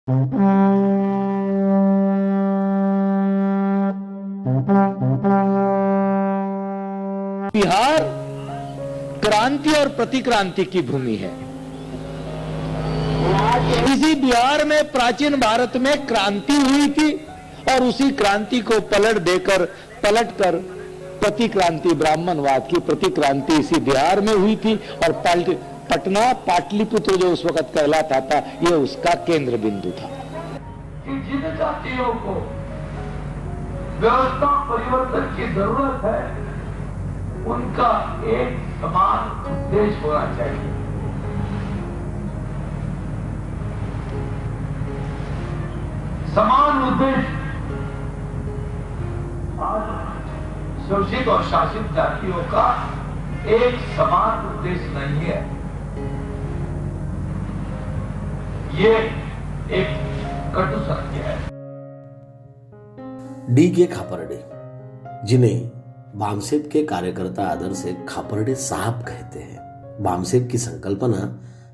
बिहार क्रांति और प्रतिक्रांति की भूमि है। इसी बिहार में प्राचीन भारत में क्रांति हुई थी और उसी क्रांति को पलटकर प्रतिक्रांति, ब्राह्मणवाद की प्रतिक्रांति इसी बिहार में हुई थी और पटना पाटलिपुत्र जो उस वक्त कहलाता था, यह उसका केंद्र बिंदु था। जिन जातियों को व्यवस्था परिवर्तन की जरूरत है, उनका एक समान देश होना चाहिए। समान उद्देश्य आज शोषित और शासित जातियों का एक समान उद्देश्य नहीं है। ये एक कटु सत्य है। डी.के. खापर्डे, जिन्हें बामसेब के कार्यकर्ता आदर से खापर्डे साहब कहते हैं, बामसेब की संकल्पना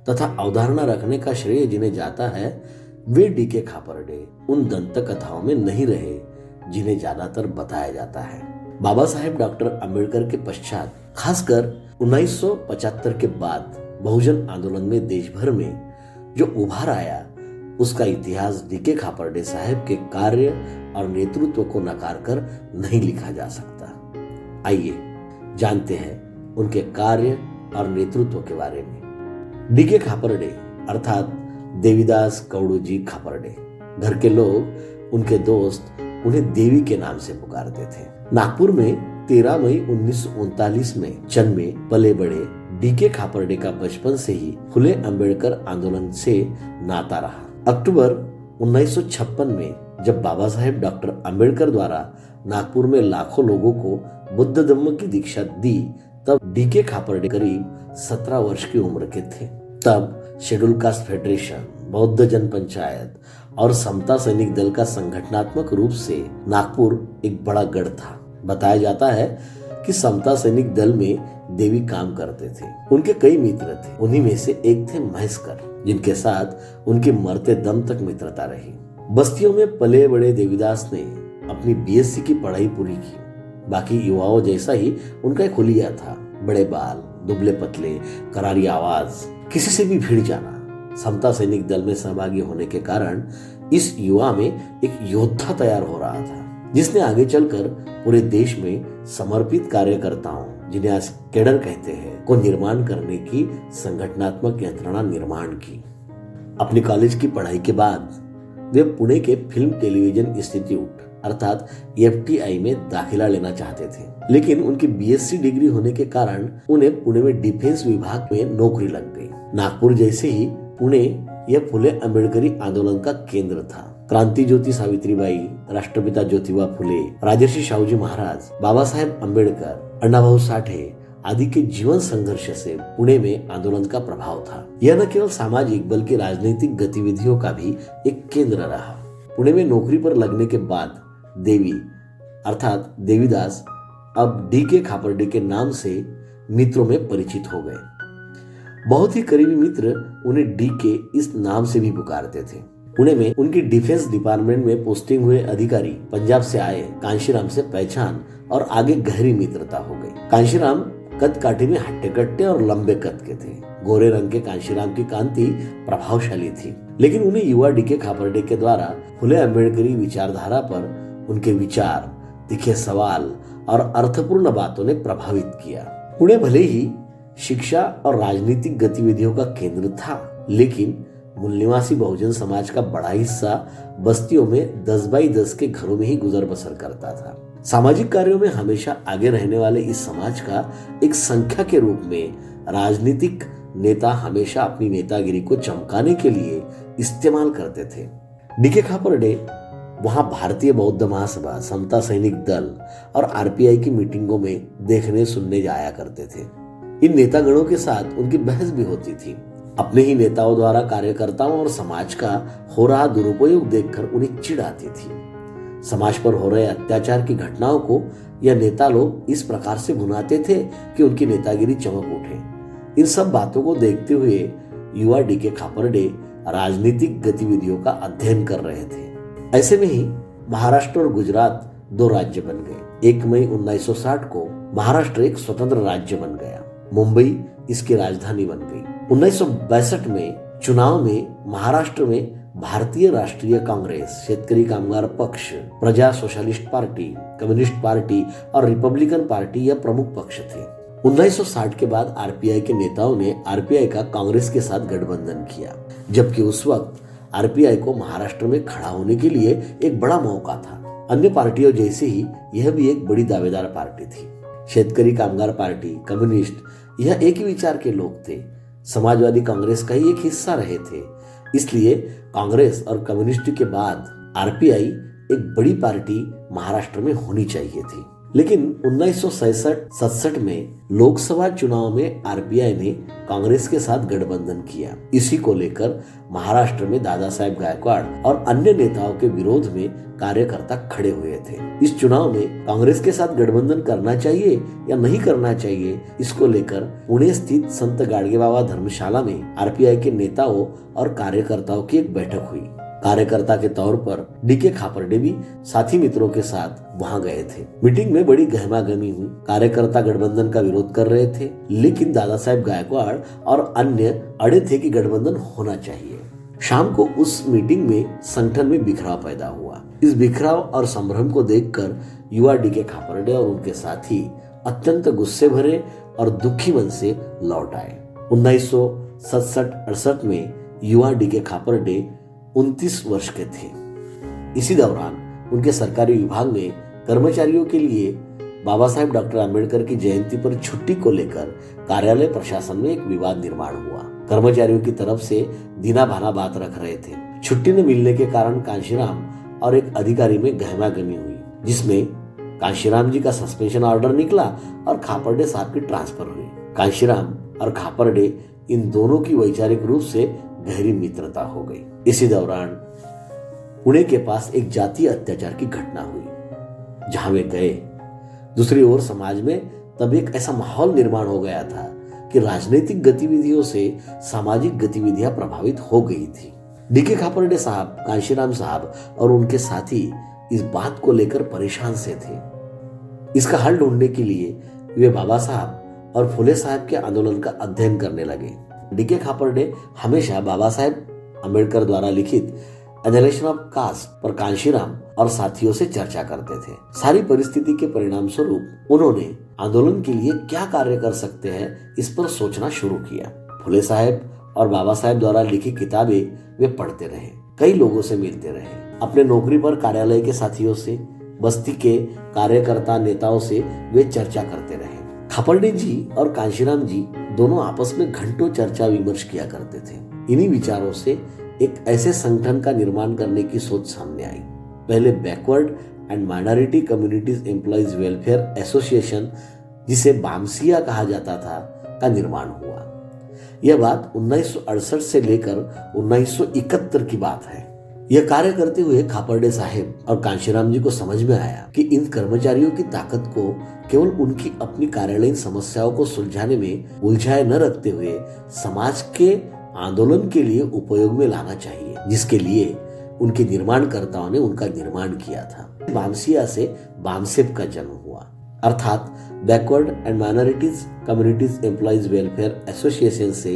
तथा अवधारणा रखने का श्रेय जिन्हें जाता है, वे डी.के. खापर्डे उन दंत कथाओं में नहीं रहे जिन्हें ज्यादातर बताया जाता है। बाबा साहेब डॉक्टर अंबेडकर के पश्चात, खासकर 1975 के बाद बहुजन आंदोलन में देश भर में जो उभार आया, उसका इतिहास डी.के. खापर्डे साहब के कार्य और नेतृत्व को नकार कर नहीं लिखा जा सकता। आइए जानते हैं उनके कार्य और नेतृत्व के बारे में। डी.के. खापर्डे अर्थात देवीदास कौड़ूजी खापर्डे, घर के लोग, उनके दोस्त उन्हें देवी के नाम से पुकारते थे। नागपुर में 13 मई 1939 में जन्मे पले बड़े डी.के. खापर्डे का बचपन से ही फुले अंबेडकर आंदोलन से नाता रहा। अक्टूबर 1956 में जब बाबा साहेब डॉक्टर अंबेडकर द्वारा नागपुर में लाखों लोगों को बुद्ध धम्म की दीक्षा दी, तब डी.के. खापर्डे करीब 17 वर्ष की उम्र के थे। तब शेड्यूल कास्ट फेडरेशन, बौद्ध जन पंचायत और समता सैनिक दल का संगठनात्मक रूप से नागपुर एक बड़ा गढ़ था। बताया जाता है कि समता सैनिक दल में देवी काम करते थे। उनके कई मित्र थे, उन्हीं में से एक थे महेशकर, जिनके साथ उनकी मरते दम तक मित्रता रही। बस्तियों में पले बड़े देवीदास ने अपनी बीएससी की पढ़ाई पूरी की। बाकी युवाओं जैसा ही उनका एक हुलिया था, बड़े बाल, दुबले पतले, करारी आवाज, किसी से भी भिड़ जाना। समता सैनिक दल में सहभागी होने के कारण इस युवा में एक योद्धा तैयार हो रहा था, जिसने आगे चलकर पूरे देश में समर्पित कार्यकर्ताओं, जिन्हें आज कैडर कहते हैं, को निर्माण करने की संगठनात्मक यंत्रणा निर्माण की। अपनी कॉलेज की पढ़ाई के बाद वे पुणे के फिल्म टेलीविजन इंस्टीट्यूट अर्थात FTI में दाखिला लेना चाहते थे, लेकिन उनकी बीएससी डिग्री होने के कारण उन्हें पुणे में डिफेंस विभाग में नौकरी लग गई। नागपुर जैसे ही पुणे यह फुले अंबेडकरी आंदोलन का केंद्र था। क्रांति ज्योति सावित्रीबाई, राष्ट्रपिता ज्योतिबा फुले, राजर्षि शाहूजी महाराज, बाबा साहेब अंबेडकर, अण्णाभाऊ साठे आदि के जीवन संघर्ष से पुणे में आंदोलन का प्रभाव था। यह न केवल सामाजिक बल्कि राजनीतिक गतिविधियों का भी एक केंद्र रहा। पुणे में नौकरी पर लगने के बाद देवी अर्थात देवीदास अब डी.के. खापर्डे के नाम से मित्रों में परिचित हो गए। बहुत ही करीबी मित्र उन्हें डी.के. इस नाम से भी पुकारते थे। पुणे में उनकी डिफेंस डिपार्टमेंट में पोस्टिंग हुए अधिकारी पंजाब से आए कांशीराम से पहचान और आगे गहरी मित्रता हो गई। कांशीराम कद काठी में हट्टे कट्टे और लंबे कद के थे। गोरे रंग के कांशीराम की कांति प्रभावशाली थी, लेकिन उन्हें युवा डी.के. खापर्डे के द्वारा फुले अंबेडकरी विचारधारा पर उनके विचार, तीखे सवाल और अर्थपूर्ण बातों ने प्रभावित किया। पुणे भले ही शिक्षा और राजनीतिक गतिविधियों का केंद्र था, लेकिन मूल निवासी बहुजन समाज का बड़ा हिस्सा बस्तियों में 10x10 के घरों में ही गुजर बसर करता था। सामाजिक कार्यों में हमेशा आगे रहने वाले इस समाज का एक संख्या के रूप में राजनीतिक नेता हमेशा अपनी नेतागिरी को चमकाने के लिए इस्तेमाल करते थे। डी.के. खापर्डे वहां भारतीय बौद्ध महासभा, समता सैनिक दल और आरपीआई की मीटिंगों में देखने सुनने जाया करते थे। इन नेतागणों के साथ उनकी बहस भी होती थी। अपने ही नेताओं द्वारा कार्यकर्ताओं और समाज का हो रहा दुरुपयोग देखकर उन्हें चिढ़ आती थी। समाज पर हो रहे अत्याचार की घटनाओं को यह नेता लोग इस प्रकार से भुनाते थे कि उनकी नेतागिरी चमक उठे। इन सब बातों को देखते हुए युवा डी.के. खापर्डे राजनीतिक गतिविधियों का अध्ययन कर रहे थे। ऐसे में ही महाराष्ट्र और गुजरात दो राज्य बन गए। 1 मई 1960 को महाराष्ट्र एक स्वतंत्र राज्य बन गया। मुंबई इसकी राजधानी बन गई। 1962 में चुनाव में महाराष्ट्र में भारतीय राष्ट्रीय कांग्रेस, शेतकरी कामगार पक्ष, प्रजा सोशलिस्ट पार्टी, कम्युनिस्ट पार्टी और रिपब्लिकन पार्टी यह प्रमुख पक्ष थे। 1960 के बाद आरपीआई के नेताओं ने आरपीआई का कांग्रेस के साथ गठबंधन किया, जबकि उस वक्त आरपीआई को महाराष्ट्र में खड़ा होने के लिए एक बड़ा मौका था। अन्य पार्टियों जैसे ही यह भी एक बड़ी दावेदार पार्टी थी। शेतकरी कामगार पार्टी, कम्युनिस्ट यह एक ही विचार के लोग थे, समाजवादी कांग्रेस का ही एक हिस्सा रहे थे। इसलिए कांग्रेस और कम्युनिस्ट के बाद आरपीआई एक बड़ी पार्टी महाराष्ट्र में होनी चाहिए थी। लेकिन 1967 में लोकसभा चुनाव में आरपीआई ने कांग्रेस के साथ गठबंधन किया। इसी को लेकर महाराष्ट्र में दादा साहेब गायकवाड़ और अन्य नेताओं के विरोध में कार्यकर्ता खड़े हुए थे। इस चुनाव में कांग्रेस के साथ गठबंधन करना चाहिए या नहीं करना चाहिए, इसको लेकर पुणे स्थित संत गाडगेबाबा धर्मशाला में आरपीआई के नेताओं और कार्यकर्ताओं की एक बैठक हुई। कार्यकर्ता के तौर पर डीके खापर्डे भी साथी मित्रों के साथ वहां गए थे। मीटिंग में बड़ी गहमागहमी हुई। कार्यकर्ता गठबंधन का विरोध कर रहे थे, लेकिन दादा साहेब गायकवाड़ और अन्य अड़े थे कि गठबंधन होना चाहिए। शाम को उस मीटिंग में संगठन में बिखराव पैदा हुआ। इस बिखराव और संभ्रम को देखकर युवा डीके खापर्डे और उनके साथी अत्यंत गुस्से भरे और दुखी मन से लौट आए। 1967-68 में युवा डीके खापर्डे 29 वर्ष के थे। इसी दौरान उनके सरकारी विभाग में कर्मचारियों के लिए बाबा साहेब डॉक्टर आम्बेडकर की जयंती पर छुट्टी को लेकर कार्यालय प्रशासन में एक विवाद निर्माण हुआ। कर्मचारियों की तरफ से दीना भाना बात रख रहे थे। छुट्टी न मिलने के कारण कांशीराम और एक अधिकारी में गहमागहमी हुई, जिसमें कांशीराम जी का सस्पेंशन ऑर्डर निकला और खापर्डे साहब की ट्रांसफर हुई। कांशीराम और खापर्डे इन दोनों की वैचारिक रूप से गहरी मित्रता हो गई। इसी दौरान पुणे के पास एक जातीय अत्याचार की घटना हुई, जहां वे गए। दूसरी ओर समाज में तब एक ऐसा माहौल निर्माण हो गया था कि राजनीतिक गतिविधियों से सामाजिक गतिविधियां प्रभावित हो गई थी। डीके खापर्डे साहब, कांशीराम साहब और उनके साथी इस बात को लेकर परेशान से थे। इसका हल ढूंढने के लिए वे बाबा साहब और फुले साहब के आंदोलन का अध्ययन करने लगे। डीके खापर्डे हमेशा बाबा साहेब अम्बेडकर द्वारा लिखित एनालिसिस ऑफ कास्ट पर कांशीराम और साथियों से चर्चा करते थे। सारी परिस्थिति के परिणाम स्वरूप उन्होंने आंदोलन के लिए क्या कार्य कर सकते हैं, इस पर सोचना शुरू किया। फुले साहब और बाबा साहेब द्वारा लिखी किताबें वे पढ़ते रहे, कई लोगों से मिलते रहे। अपने नौकरी पर कार्यालय के साथियों से, बस्ती के कार्यकर्ता नेताओं से वे चर्चा करते रहे। खापर्डे जी और कांशीराम जी दोनों आपस में घंटों चर्चा विमर्श किया करते थे। इन्हीं विचारों से एक ऐसे संगठन का निर्माण करने की सोच सामने आई। पहले backward and minority communities employees welfare association, जिसे बामसिया कहा जाता था, का निर्माण हुआ। यह बात 1968 से लेकर 1971 की बात है। यह कार्य करते हुए खापर्डे साहेब और कांशीराम जी को समझ में आया कि इन कर्मचारियों की ताकत को केवल उनकी अपनी कार्यालयीन समस्याओं को सुलझाने में उलझाए न रखते हुए समाज के आंदोलन के लिए उपयोग में लाना चाहिए, जिसके लिए उनके निर्माणकर्ताओं ने उनका निर्माण किया था। बामसिया से बामसेप का जन्म हुआ, अर्थात backward and minorities communities employees welfare association से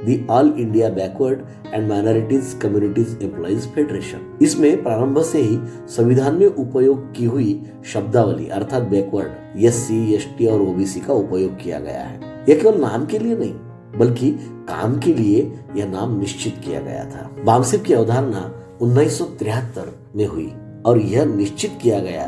the all India backward and minorities communities employees federation. इसमें प्रारंभ से ही संविधान में उपयोग की हुई शब्दावली अर्थात बैकवर्ड, SC, ST और OBC का उपयोग किया गया है। यह केवल नाम के लिए नहीं, बल्कि काम के लिए यह नाम निश्चित किया गया था। बामसेप की अवधारणा 1973 में हुई और यह निश्चित किया गया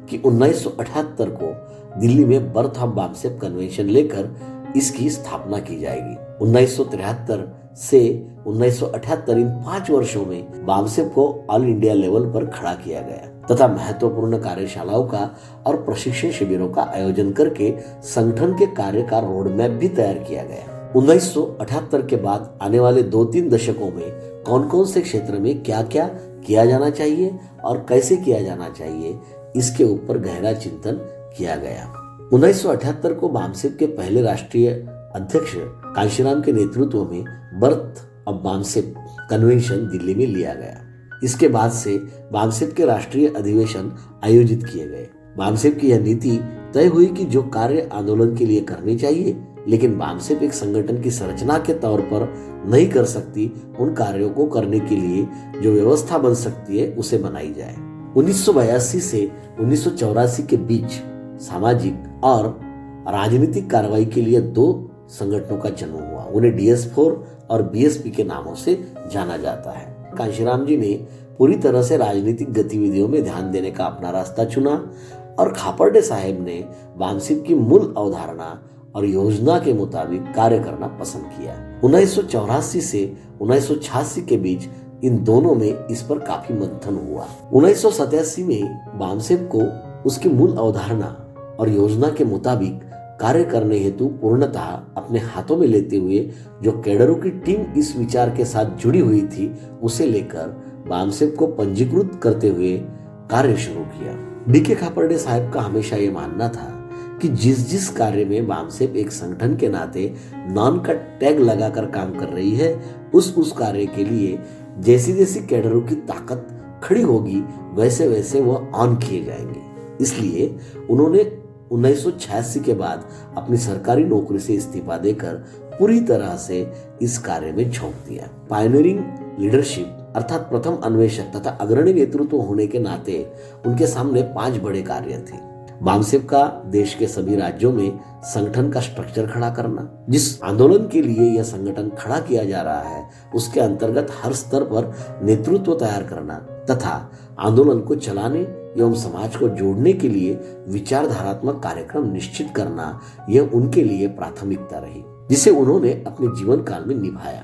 कि 1978 को दिल्ली में बर्थ ऑफ बामसेप कन्वेंशन लेकर इसकी स्थापना की जाएगी। 1973 से 1978 इन 5 वर्षों में बामसेप को ऑल इंडिया लेवल पर खड़ा किया गया तथा महत्वपूर्ण कार्यशालाओं का और प्रशिक्षण शिविरों का आयोजन करके संगठन के कार्य का रोड मैप भी तैयार किया गया। 1978 के बाद आने वाले 2-3 दशकों में कौन कौन से क्षेत्र में क्या क्या किया जाना चाहिए और कैसे किया जाना चाहिए, इसके ऊपर गहरा चिंतन किया गया। 1978 को बामसेप के पहले राष्ट्रीय अध्यक्ष कांशीराम के नेतृत्व में birth of BAMCEF convention Delhi में लिया गया। इसके बाद से बामसेप के राष्ट्रीय अधिवेशन आयोजित किए गए। बामसेप की यह नीति तय हुई कि जो कार्य आंदोलन के लिए करने चाहिए लेकिन बामसेप एक संगठन की संरचना के तौर पर नहीं कर सकती, उन कार्यों को करने के लिए जो व्यवस्था बन सकती है उसे बनाई जाए। 1982 से 1984 के बीच सामाजिक और राजनीतिक कार्रवाई के लिए 2 संगठनों का जन्म हुआ। उन्हें DS4 और BSP के नामों से जाना जाता है। कांशीराम जी ने पूरी तरह से राजनीतिक गतिविधियों में ध्यान देने का अपना रास्ता चुना और खापर्डे साहब ने बामसेप की मूल अवधारणा और योजना के मुताबिक कार्य करना पसंद किया। 1984 से 1986 के बीच इन दोनों में इस पर काफी मंथन हुआ। 1987 में बामसेप को उसकी मूल अवधारणा और योजना के मुताबिक कार्य करने हेतु पूर्णतः अपने हाथों में लेते हुए जो कैडरों की टीम इस विचार के साथ जुड़ी हुई थी उसे लेकर बामसेप को पंजीकृत करते हुए कार्य शुरू किया। DK खापर्डे साहब का हमेशा ये मानना था कि जिस कार्य में बामसेप एक संगठन के नाते नॉन का टैग लगाकर काम कर रही है उस कार्य के लिए जैसी जैसी कैडरों की ताकत खड़ी होगी वैसे वैसे वह ऑन किए जाएंगे। इसलिए उन्होंने 1986 के बाद अपनी सरकारी नौकरी से इस्तीफा देकर पूरी तरह से इस कार्य में झोंक दिया। पायनियरिंग लीडरशिप अर्थात प्रथम अन्वेषक तथा अग्रणी नेतृत्व होने के नाते उनके सामने 5 बड़े कार्य थे। बामसेप का देश के सभी राज्यों में संगठन का स्ट्रक्चर खड़ा करना, जिस आंदोलन के लिए यह संगठन खड़ा किया जा रहा है उसके अंतर्गत हर स्तर पर नेतृत्व तैयार करना तथा आंदोलन को चलाने एवं समाज को जोड़ने के लिए विचारधारात्मक कार्यक्रम निश्चित करना, यह उनके लिए प्राथमिकता रही जिसे उन्होंने अपने जीवन काल में निभाया।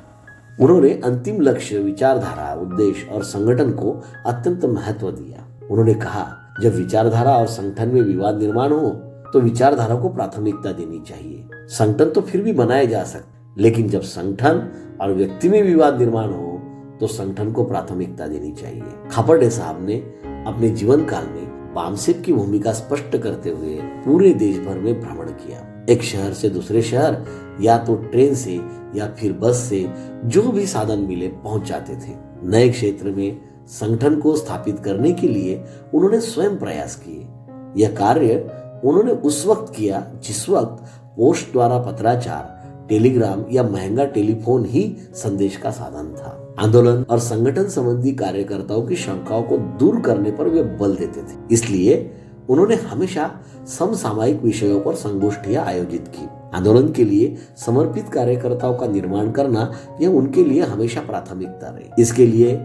उन्होंने अंतिम लक्ष्य, विचारधारा, उद्देश्य और संगठन को अत्यंत महत्व दिया। उन्होंने कहा, जब विचारधारा और संगठन में विवाद निर्माण हो तो विचारधारा को प्राथमिकता देनी चाहिए। संगठन तो फिर भी बनाए जा सकते, लेकिन जब संगठन और व्यक्ति में विवाद निर्माण हो तो संगठन को प्राथमिकता देनी चाहिए। खापर्डे साहब ने अपने जीवन काल में बामसेप की भूमिका स्पष्ट करते हुए पूरे देश भर में भ्रमण किया। एक शहर से दूसरे शहर या तो ट्रेन से या फिर बस से जो भी साधन मिले पहुंच जाते थे। नए क्षेत्र में संगठन को स्थापित करने के लिए उन्होंने स्वयं प्रयास किए। यह कार्य उन्होंने उस वक्त किया जिस वक्त पोस्ट द्वारा पत्राचार, टेलीग्राम या महंगा टेलीफोन ही संदेश का साधन था। आंदोलन और संगठन संबंधी कार्यकर्ताओं की शंकाओं को दूर करने पर वे बल देते थे। इसलिए उन्होंने हमेशा समसामयिक विषयों पर संगोष्ठियां आयोजित की। आंदोलन के लिए समर्पित कार्यकर्ताओं का निर्माण करना यह उनके लिए हमेशा प्राथमिकता रही। इसके लिए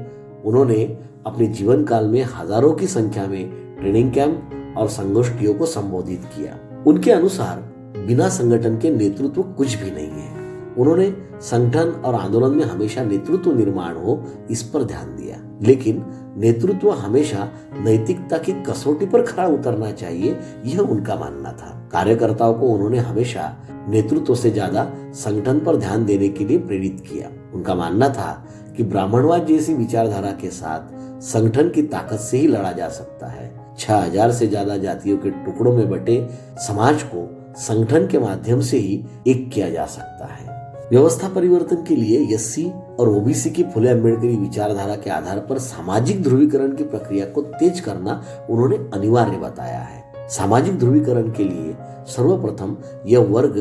उन्होंने अपने जीवन काल में हजारों की संख्या में ट्रेनिंग कैंप और संगोष्ठियों को संबोधित किया। उनके अनुसार बिना संगठन के नेतृत्व कुछ भी नहीं है। उन्होंने संगठन और आंदोलन में हमेशा नेतृत्व निर्माण हो इस पर ध्यान दिया, लेकिन नेतृत्व हमेशा नैतिकता की कसौटी पर खरा उतरना चाहिए, यह उनका मानना था। कार्यकर्ताओं को उन्होंने हमेशा नेतृत्व से ज्यादा संगठन पर ध्यान देने के लिए प्रेरित किया। उनका मानना था कि ब्राह्मणवाद जैसी विचारधारा के साथ संगठन की ताकत से ही लड़ा जा सकता है। 6000 से ज्यादा जातियों के टुकड़ों में बटे समाज को संगठन के माध्यम से ही एक किया जा सकता है। व्यवस्था परिवर्तन के लिए SC और OBC की फुले अम्बेडकरी विचारधारा के आधार पर सामाजिक ध्रुवीकरण की प्रक्रिया को तेज करना उन्होंने अनिवार्य बताया है। सामाजिक ध्रुवीकरण के लिए सर्वप्रथम यह वर्ग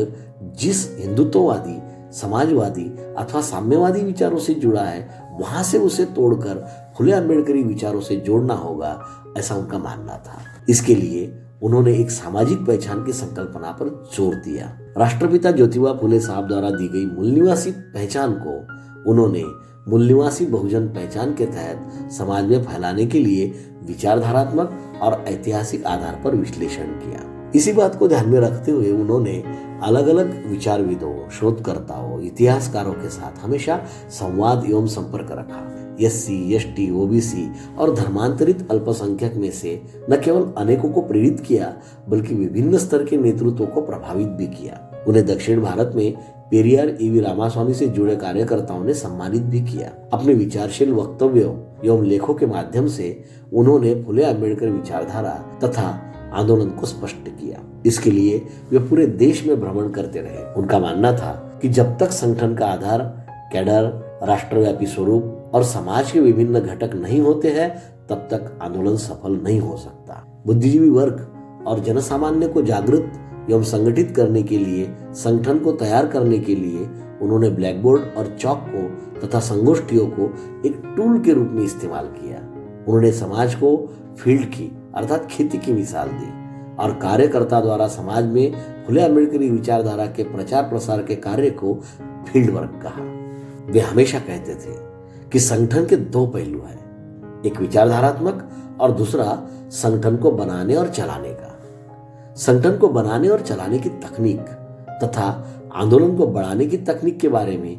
जिस हिंदुत्ववादी, समाजवादी अथवा साम्यवादी विचारों से जुड़ा है वहां से उसे तोड़कर फुले अम्बेडकरी विचारों से जोड़ना होगा, ऐसा उनका मानना था। इसके लिए उन्होंने एक सामाजिक पहचान की संकल्पना पर जोर दिया। राष्ट्रपिता ज्योतिबा फुले साहब द्वारा दी गई मूल निवासी पहचान को उन्होंने मूल निवासी बहुजन पहचान के तहत समाज में फैलाने के लिए विचारधारात्मक और ऐतिहासिक आधार पर विश्लेषण किया। इसी बात को ध्यान में रखते हुए उन्होंने अलग अलग विचारविदों, शोधकर्ताओं, इतिहासकारों के साथ हमेशा संवाद एवं संपर्क रखा। SC, ST, OBC और धर्मांतरित अल्पसंख्यक में से न केवल अनेकों को प्रेरित किया बल्कि विभिन्न स्तर के नेतृत्वों को प्रभावित भी किया। उन्हें दक्षिण भारत में पेरियार EV रामास्वामी से जुड़े कार्यकर्ताओं ने सम्मानित भी किया। अपने विचारशील वक्तव्यों एवं लेखों के माध्यम से उन्होंने फुले अम्बेडकर विचारधारा तथा आंदोलन को स्पष्ट किया। इसके लिए वे पूरे देश में भ्रमण करते रहे। उनका मानना था कि जब तक संगठन का आधार, कैडर, राष्ट्रव्यापी स्वरूप और समाज के विभिन्न घटक नहीं होते हैं तब तक आंदोलन सफल नहीं हो सकता। बुद्धिजीवी वर्ग और जनसामान्य को जागृत एवं संगठित करने के लिए, संगठन को तैयार करने के लिए उन्होंने ब्लैक बोर्ड और चौक को तथा संगोष्ठियों को एक टूल के रूप में इस्तेमाल किया। उन्होंने समाज को फील्ड की अर्थात खेती की मिसाल दी और कार्यकर्ता द्वारा समाज में फुले अम्बेडकरी विचारधारा के प्रचार प्रसार के कार्य को फील्ड वर्क कहा। वे हमेशा कहते थे कि संगठन के दो पहलू हैं, एक विचारधारात्मक और दूसरा संगठन को बनाने और चलाने का। संगठन को बनाने और चलाने की तकनीक तथा आंदोलन को बढ़ाने की तकनीक के बारे में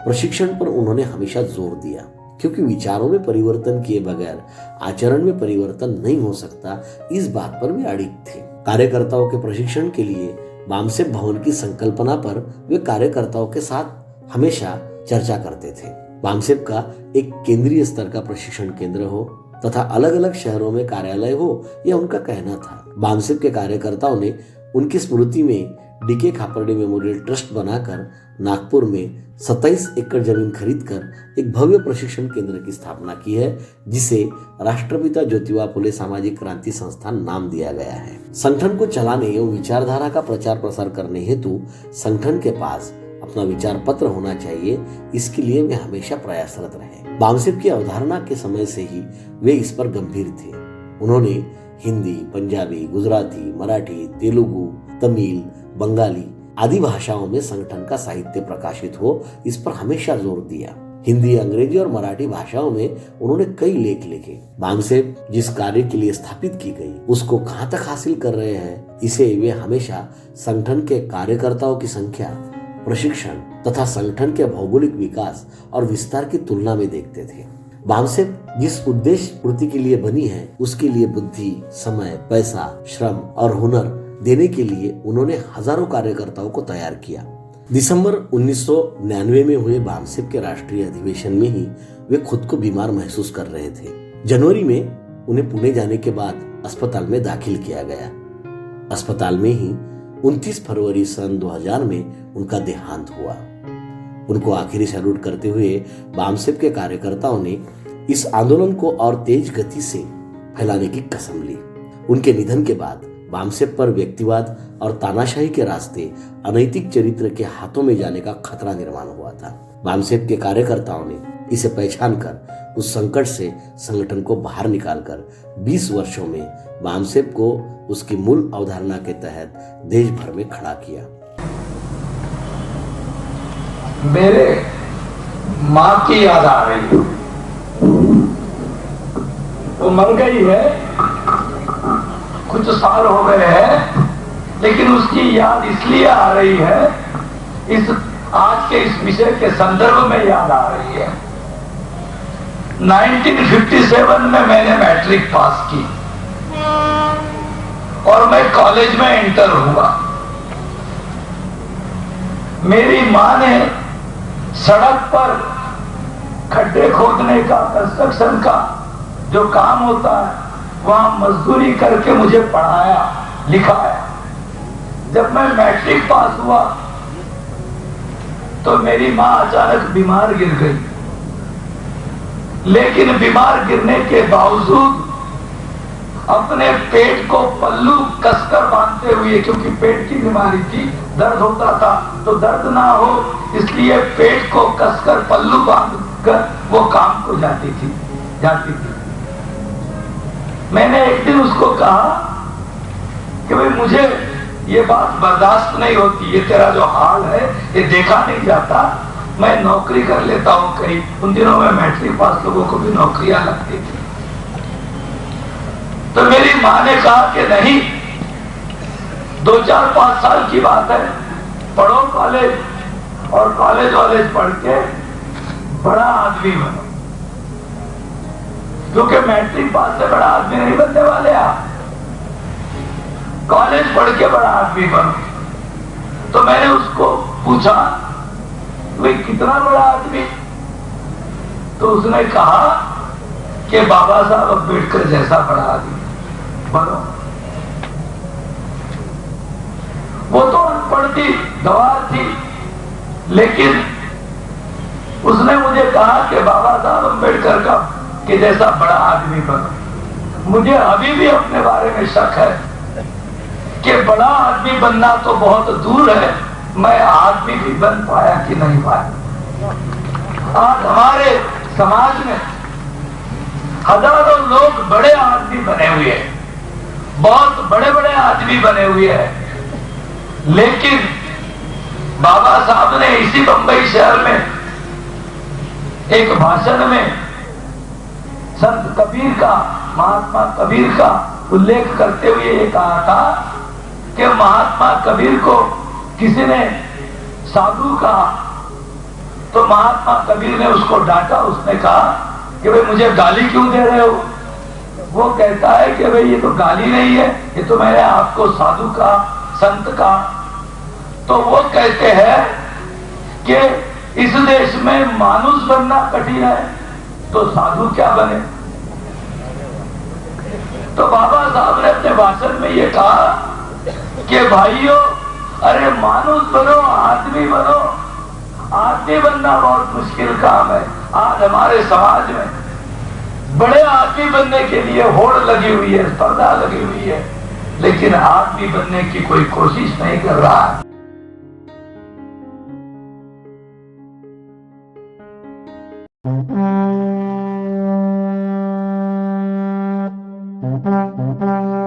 प्रशिक्षण पर उन्होंने हमेशा जोर दिया, क्योंकि विचारों में परिवर्तन किए बगैर आचरण में परिवर्तन नहीं हो सकता, इस बात पर वे अडिग थे। कार्यकर्ताओं के प्रशिक्षण के लिए बामसेप भवन की संकल्पना पर वे कार्यकर्ताओं के साथ हमेशा चर्चा करते थे। बामसेप का एक केंद्रीय स्तर का प्रशिक्षण केंद्र हो तथा अलग अलग शहरों में कार्यालय हो, यह उनका कहना था। बामसेप के कार्यकर्ताओं ने उनकी स्मृति में डीके खापर्डे मेमोरियल ट्रस्ट बनाकर नागपुर में 27 एकड़ जमीन खरीदकर एक भव्य प्रशिक्षण केंद्र की स्थापना की है, जिसे राष्ट्रपिता ज्योतिबा फुले सामाजिक क्रांति संस्थान नाम दिया गया है। संगठन को चलाने एवं विचारधारा का प्रचार प्रसार करने हेतु संगठन के पास अपना विचार पत्र होना चाहिए, इसके लिए वे हमेशा प्रयासरत रहे। बामसेप की अवधारणा के समय से ही वे इस पर गंभीर थे। उन्होंने हिंदी, पंजाबी, गुजराती, मराठी, तेलुगु, तमिल, बंगाली आदि भाषाओं में संगठन का साहित्य प्रकाशित हो, इस पर हमेशा जोर दिया। हिंदी, अंग्रेजी और मराठी भाषाओं में उन्होंने कई लेख लिखे। बामसेप जिस कार्य के लिए स्थापित की गई उसको कहां तक हासिल कर रहे हैं, इसे वे हमेशा संगठन के कार्यकर्ताओं की संख्या, प्रशिक्षण तथा संगठन के भौगोलिक विकास और विस्तार की तुलना में देखते थे। बामसेप जिस उद्देश्य पूर्ति के लिए बनी है, उसके लिए बुद्धि, समय, पैसा, श्रम और हुनर देने के लिए उन्होंने हजारों कार्यकर्ताओं को तैयार किया। दिसंबर 1999 में हुए बामसेप के राष्ट्रीय अधिवेशन में ही वे खुद को बीमार महसूस कर रहे थे। जनवरी में उन्हें पुणे जाने के बाद अस्पताल में दाखिल किया गया। अस्पताल में ही 29 फरवरी सन 2000 में उनका देहांत हुआ। उनको आखिरी सैल्यूट करते हुए बामसेप के कार्यकर्ताओं ने इस आंदोलन को और तेज गति से फैलाने की कसम ली। उनके निधन के बाद बामसेप पर व्यक्तिवाद और तानाशाही के रास्ते अनैतिक चरित्र के हाथों में जाने का खतरा निर्माण हुआ था। बामसेप के कार्यकर्ताओं ने इसे पहचान कर उस संकट से संगठन को बाहर निकालकर 20 वर्षों में बामसेप को उसकी मूल अवधारणा के तहत देश भर में खड़ा किया। मेरे माँ की याद आ रही है। वो मर गई है, कुछ साल हो गए हैं, लेकिन उसकी याद इसलिए आ रही है, इस आज के इस विषय के संदर्भ में याद आ रही है। 1957 में मैंने मैट्रिक पास की और मैं कॉलेज में एंटर हुआ। मेरी माँ ने सड़क पर खड्डे खोदने का, कंस्ट्रक्शन का जो काम होता है, वहां मजदूरी करके मुझे पढ़ाया, लिखाया। जब मैं मैट्रिक पास हुआ तो मेरी माँ अचानक बीमार गिर गई, लेकिन बीमार गिरने के बावजूद अपने पेट को पल्लू कसकर बांधते हुए, क्योंकि पेट की बीमारी थी, दर्द होता था, तो दर्द ना हो इसलिए पेट को कसकर पल्लू बांधकर वो काम को जाती थी। मैंने एक दिन उसको कहा कि भाई मुझे ये बात बर्दाश्त नहीं होती, ये तेरा जो हाल है ये देखा नहीं जाता, मैं नौकरी कर लेता हूँ कहीं। उन दिनों में मैट्रिक पास लोगों को भी नौकरियां लगती थी। तो मेरी माँ ने कहा कि नहीं, 2-4-5 साल की बात है, पढ़ो कॉलेज और कॉलेज पढ़ के बड़ा आदमी बनो, क्योंकि मैट्रिक पास से बड़ा आदमी नहीं बनने वाले आप, कॉलेज पढ़ के बड़ा आदमी बनो। तो मैंने उसको पूछा भाई कितना बड़ा आदमी, तो उसने कहा कि बाबा साहब अम्बेडकर जैसा बड़ा आदमी बनो। वो तो अनपढ़ थी, गवार थी, लेकिन उसने मुझे कहा कि बाबा साहब अम्बेडकर का के जैसा बड़ा आदमी बनो। मुझे अभी भी अपने बारे में शक है कि बड़ा आदमी बनना तो बहुत दूर है, मैं आदमी भी बन पाया कि नहीं पाया। आज हमारे समाज में हजारों लोग बड़े आदमी बने हुए हैं, बहुत बड़े बड़े आदमी बने हुए हैं, लेकिन बाबा साहब ने इसी बंबई शहर में एक भाषण में संत कबीर का, महात्मा कबीर का उल्लेख करते हुए ये कहा था कि महात्मा कबीर को किसी ने साधु कहा तो महात्मा कबीर ने उसको डांटा। उसने कहा कि भाई मुझे गाली क्यों दे रहे हो? वो कहता है कि भाई ये तो गाली नहीं है, ये तो मैंने आपको साधु का, संत का। तो वो कहते हैं कि इस देश में मानुष बनना कठिन है तो साधु क्या बने। तो बाबा साहब ने अपने भाषण में ये कहा कि भाइयों, अरे मानुष बनो, आदमी बनो। आदमी बनना बहुत मुश्किल काम है। आज हमारे समाज में बड़े आदमी बनने के लिए होड़ लगी हुई है, स्पर्धा लगी हुई है, लेकिन आदमी बनने की कोई कोशिश नहीं कर रहा है। Thank you.